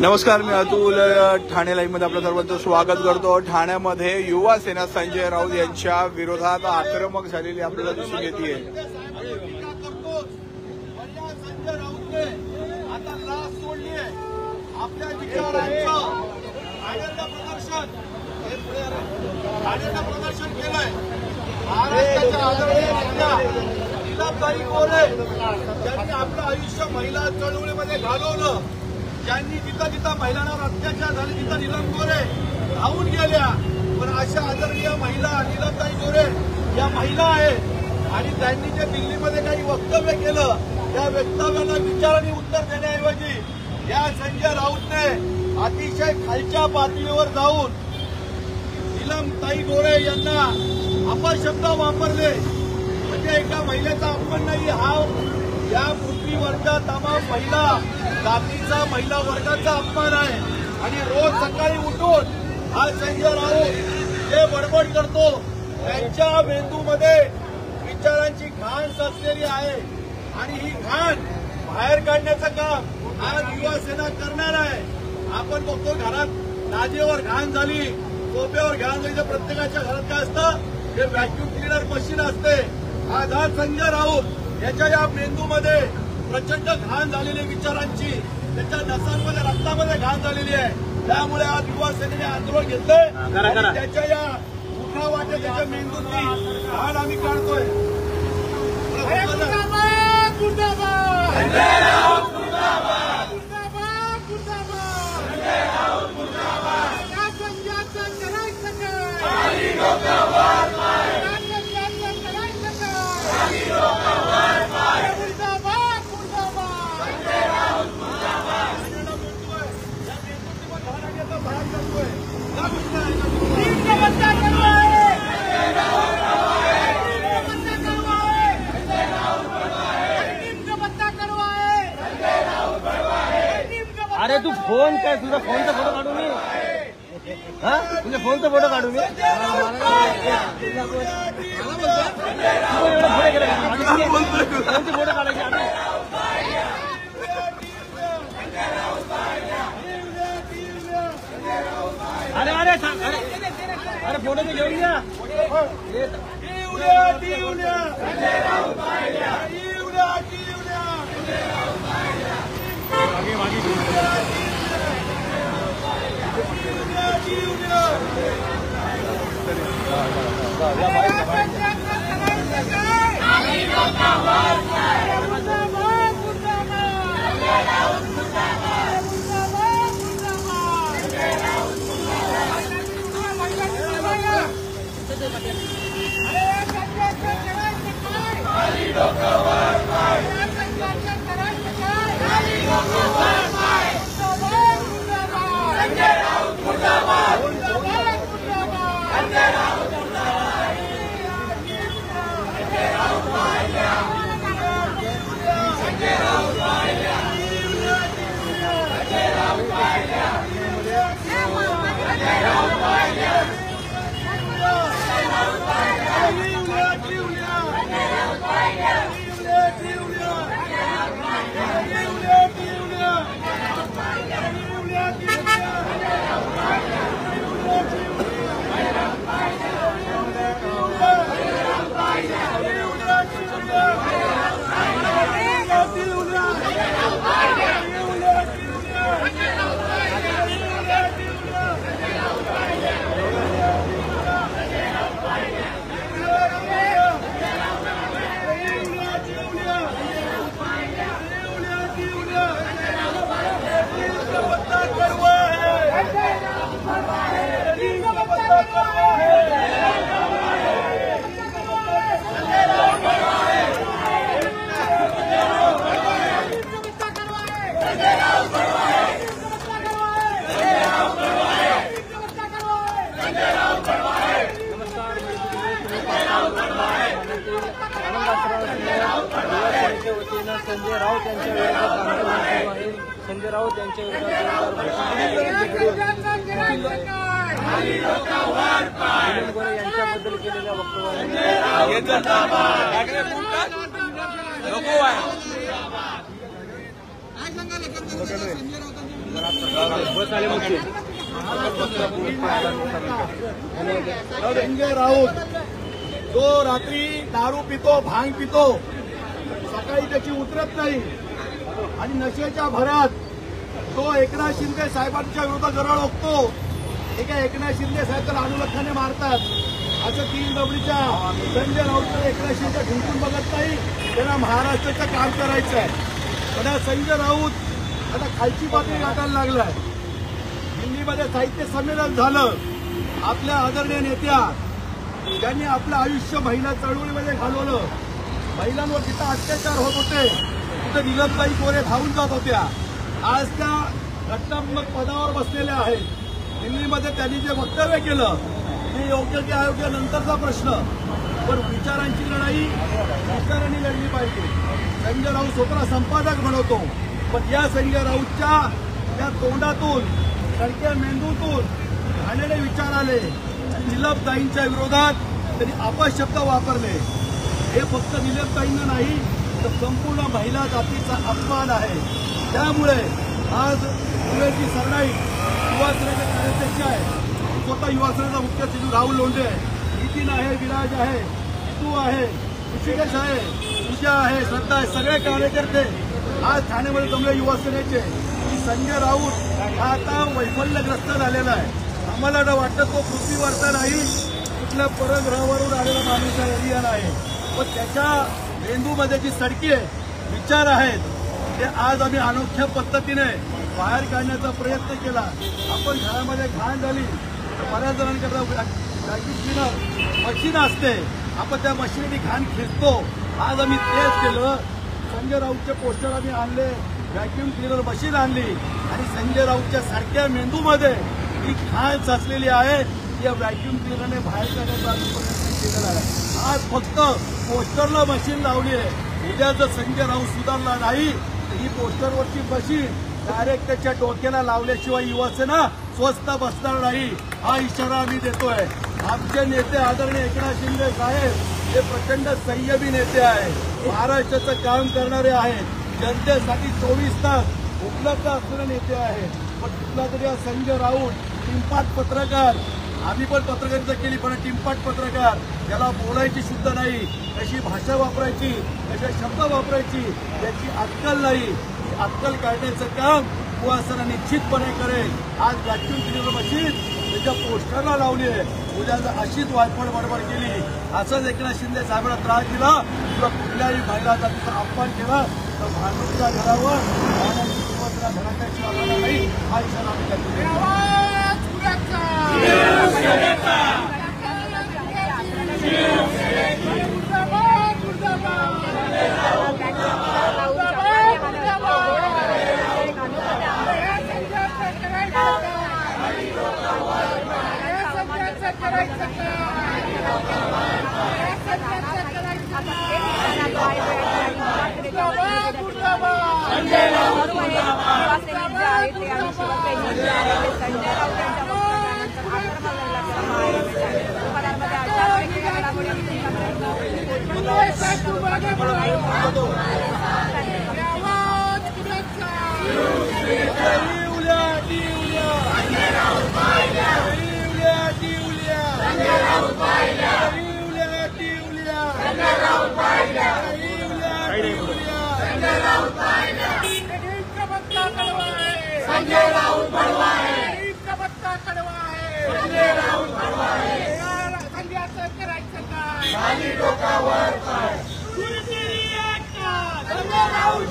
नमस्कार, मी अतुल. ठाणे लाईव्ह मध्ये आपलं सर्वांचं स्वागत करतो. ठाण्यामध्ये युवा सेना संजय राऊत यांच्या विरोधात आक्रमक झालेली आपल्याला दिसून येते. आता लाच सोडली आहे. आपल्या विचारांचं प्रदर्शन केलंय. महाराष्ट्राच्या आदरणीय नेत्या नीलमताई गोरे ज्यांनी आपलं आयुष्य महिला चळवळीमध्ये घालवलं, ज्यांनी जिथं जिथं महिलांवर अत्याचार झाले तिथं नीलम गोरे धावून गेल्या. पण अशा आदरणीय महिला नीलमताई गोरे या महिला आहेत आणि त्यांनी जे दिल्लीमध्ये काही वक्तव्य केलं त्या वक्तव्याला विचाराने उत्तर देण्याऐवजी या संजय राऊतने अतिशय खालच्या पातळीवर जाऊन नीलमताई गोरे यांना अपशब्द वापरले. म्हणजे एका महिलेचा अपमान नाही, हा या पृथ्वीवरच्या तमाम महिला जातीचा महिला वर्गाचा अपमान आहे. आणि रोज सकाळी उठून हा संजय राऊत जे बडबड करतो त्यांच्या मेंदूमध्ये विचारांची घाण साचलेली आहे आणि ही घाण बाहेर काढण्याचं काम आज युवा सेना करणार आहे. आपण बघतो घरात लाजेवर घाण झाली, सोप्यावर घाण झाली, तर प्रत्येकाच्या घरात काय असतं, हे व्हॅक्यूम क्लिनर मशीन असते. आज हा संजय राऊत याच्या या मेंदूमध्ये प्रचंड घाण झालेली विचारांची, त्याच्या नसांमध्ये रक्तामध्ये घाण झालेली आहे. त्यामुळे आज युवा सेनेने आंदोलन घेतलंय. त्याच्या या उठावाच्या त्याच्या मेंदूतली घाण आम्ही काढतोय. अरे तू फोन काय, तुझा फोनचा फोटो काढू मी? हा, तुझ्या फोनचा फोटो काढू मी? फोनचे फोटो काढायचे आम्ही. अरे अरे अरे अरे फोटो मी घेऊन घ्या. संजय राऊत यांच्या विरोधात संजय राऊत यांच्या विरोधात मिलिंद गोरे यांच्याबद्दल केलेल्या वक्तव्याने नको आहे. बस आले मग ते. संजय राऊत जो रात्री दारू पितो, भांग पितो, सकाळी त्याची उतरत नाही आणि नशेच्या भरात तो एकनाथ शिंदे साहेबांच्या विरोधात गरळ ओकतो. एका एकनाथ शिंदे साहेब तर अनुलक्षाने मारतात. असं 3 दबडीच्या संजय राऊत एकनाथ शिंदे ढुंकून बघत नाही. त्यांना महाराष्ट्राचं काम करायचं आहे. पण हा संजय राऊत आता खालची पातळी गाठायला लागलाय. दिल्लीमध्ये साहित्य संमेलन झालं. आपल्या आदरणीय नेत्या ज्यांनी आपलं आयुष्य महिला चळवळीमध्ये घालवलं, महिलांवर तिथं अत्याचार होत होते, तिथं नीलमताई गोरे धावून जात होत्या, आज त्या घटनात्मक पदावर बसलेल्या आहेत. दिल्लीमध्ये त्यांनी जे वक्तव्य केलं ते योग्य की अयोग्य नंतरचा प्रश्न, पण विचारांची लढाई विचारांनी लढली पाहिजे. संजय राऊत स्वतःला संपादक म्हणवतो, पण या संजय राऊतच्या त्या तोंडातून, सडक्या मेंदूतून घाणेरडे विचार आले. नीलमताईंच्या विरोधात त्यांनी अपशब्द वापरले. हे फक्त नीलमताईंना नाही तर संपूर्ण महिला जातीचा अपमान आहे. त्यामुळे आज पुण्याची सरनाई युवासेनेचे कार्याध्यक्ष आहे, स्वतः युवासेनेचा मुख्य सचिव राहुल लोंढे आहे, नितीन आहे, विराज आहे, तू आहे, ऋषिकेश आहे, पूजा आहे, श्रद्धा आहे, सगळे कार्यकर्ते आज ठाण्यामध्ये जमले युवासेनेचे. संजय राऊत हा आता वैफल्यग्रस्त झालेला आहे. आम्हाला वाटतं तो पृथ्वीवरचा नाही, कुठल्या परग्रहावरून आलेला माणूस आहे, एलियन आहे. पण त्याच्या मेंदूमध्ये जी सडकी विचार आहेत ते आज आम्ही अनोख्या पद्धतीने बाहेर काढण्याचा प्रयत्न केला. आपण घरामध्ये घाण झाली तर बऱ्याच जणांकडे व्हॅक्यूम क्लिनर मशीन असते, आपण त्या मशीनने घाण खेचतो. आज आम्ही तेच केलं. संजय राऊतचे पोस्टर आम्ही आणले, व्हॅक्यूम क्लिनर मशीन आणली आणि संजय राऊतच्या सारख्या मेंदूमध्ये ही घाण साचलेली आहे, या व्हॅक्यूम क्लिनरने बाहेर काढण्याचा आम्ही प्रयत्न केलेला आहे. आज फक्त पोस्टरला मशीन लावली आहे. उद्या जर संजय राऊत सुधारला नाही तर ही पोस्टरवरची मशीन डायरेक्ट त्याच्या डोक्याला लावल्याशिवाय युवासेना स्वस्त बसणार नाही, हा इशारा आम्ही देतोय. आमचे नेते आदरणीय एकनाथ शिंदे साहेब हे प्रचंड संयमी नेते आहेत, महाराष्ट्राचं काम करणारे आहेत, जनतेसाठी 24 तास उपलब्ध असणारे नेते आहेत. पण कुठला तरी संजय राऊत टिंपाट पत्रकार, आम्ही पण पत्रकारिता केली पण टिंपाट पत्रकार, त्याला बोलायची शुद्ध नाही, कशी भाषा वापरायची, कशा शब्द वापरायची याची अक्कल नाही. अक्कल काढण्याचं काम युवासेना निश्चितपणे करेल. आज व्हॅक्यूम क्लिनर मशीन त्याच्या पोस्टरला लावली आहे. उद्या जर अशीच वायफळ बडबड केली, असंच एकनाथ शिंदे साहेबांना त्रास दिला किंवा कुठल्याही महिला जातीचा अपमान केला तर भांडूच्या घरावर युवासेना घराण्याची आम्हाला नाही, हा इशारा आम्ही देतो. संजय राऊत बडवा है, इसका बच्चा कड़वा है, संजय राऊत बडवा है, संजयचं करायचं काय, खाली डोकावर काय, संजय राऊत